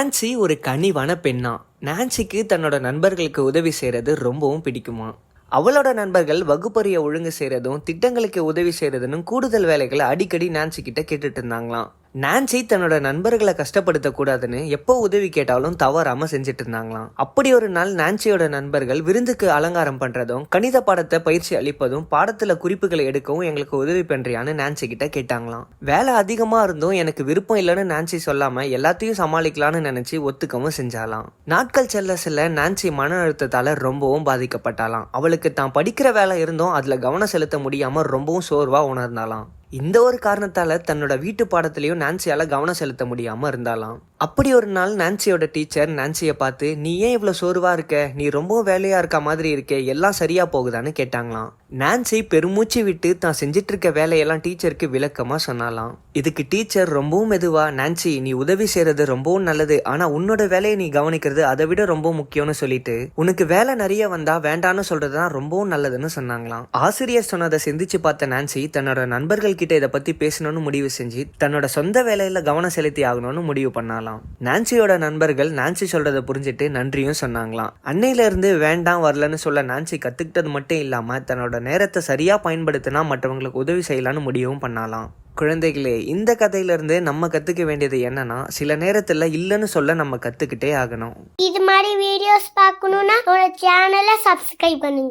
Nancy ஒரு கனிவான பெண்ணா. நான்சிக்கு தன்னோட நண்பர்களுக்கு உதவி செய்யறது ரொம்பவும் பிடிக்குமா. அவளோட நண்பர்கள் வகுப்பறையை ஒழுங்கு செய்யறதும் திட்டங்களுக்கு உதவி செய்யறதுன்னு கூடுதல் வேலைகளை அடிக்கடி நான்சி கிட்ட கேட்டுட்டு இருந்தாங்களாம். நான்சி தன்னோட நண்பர்களை கஷ்டப்படுத்த கூடாதுன்னு எப்போ உதவி கேட்டாலும் தவறாம செஞ்சுட்டு இருந்தாங்களாம். அப்படி ஒரு நாள் நான்சியோட நண்பர்கள் விருந்துக்கு அலங்காரம் பண்றதும் கணித பாடத்தை பயிற்சி அளிப்பதும் பாடத்துல குறிப்புகளை எடுக்கவும் எங்களுக்கு உதவி பண்றியான்னு நான்சி கிட்ட கேட்டாங்களாம். வேலை அதிகமா இருந்தும் எனக்கு விருப்பம் இல்லைன்னு நான்சி சொல்லாம எல்லாத்தையும் சமாளிக்கலாம்னு நினைச்சு ஒத்துக்கவும் செஞ்சாலாம். நாட்கள் செல்ல செல்ல நான்சி மன அழுத்தத்தால ரொம்பவும் பாதிக்கப்பட்டாலாம். அவளுக்கு தான் படிக்கிற வேலை இருந்தும் அதுல கவனம் செலுத்த முடியாம ரொம்பவும் சோர்வா உணர்ந்தாலாம். இந்த ஒரு காரணத்தால தன்னோட வீட்டு பாடத்திலையும் நான்சியால கவனம் செலுத்த முடியாம இருந்தாலாம். அப்படி ஒரு நாள் நான்சியோட டீச்சர் நான்சியை பார்த்து, நீ ஏன் இவ்வளவு சோர்வா இருக்க, நீ ரொம்பவும் வேலையா இருக்க மாதிரி இருக்கே, எல்லாம் சரியா போகுதான்னு கேட்டாங்களாம். நான்சி பெருமூச்சு விட்டு தான் செஞ்சிட்டு இருக்க வேலையெல்லாம் டீச்சருக்கு விளக்கமா சொன்னாலாம். இதுக்கு டீச்சர் ரொம்பவும் மெதுவா, நான்சி நீ உதவி செய்யறது ரொம்பவும் நல்லது, ஆனா உன்னோட வேலையை நீ கவனிக்கிறது அதை விட ரொம்ப முக்கியம்னு சொல்லிட்டு உனக்கு வேலை நிறைய வந்தா வேண்டான்னு சொல்றதுதான் ரொம்பவும் நல்லதுன்னு சொன்னாங்களாம். ஆசிரியர் சொன்னதை சிந்திச்சு பார்த்த நான்சி தன்னோட நண்பர்கள் கிட்ட இதை பத்தி பேசணும்னு முடிவு செஞ்சு தன்னோட சொந்த வேலையில கவனம் செலுத்தி ஆகணும்னு முடிவு பண்ணாலாம். நான்சியோட நண்பர்கள் நான்சி சொல்றதை புரிஞ்சுட்டு நன்றியும் சொன்னாங்களாம். அன்னையில இருந்து வேண்டாம் வரலன்னு சொல்ல நான்சி கத்துக்கிட்டது மட்டும் இல்லாம தன்னோட நேரத்தை சரியா பயன்படுத்தினா மற்றவங்களுக்கு உதவி செய்யலான்னு முடிவும் பண்ணலாம். குழந்தைகளே, இந்த கதையில இருந்து நம்ம கத்துக்க வேண்டியது என்னன்னா, சில நேரத்துல இல்லைன்னு சொல்ல நம்ம கத்துக்கிட்டே ஆகணும். இது மாதிரி வீடியோஸ் பார்க்கணும்னா சேனலை சப்ஸ்கிரைப் பண்ணுங்க.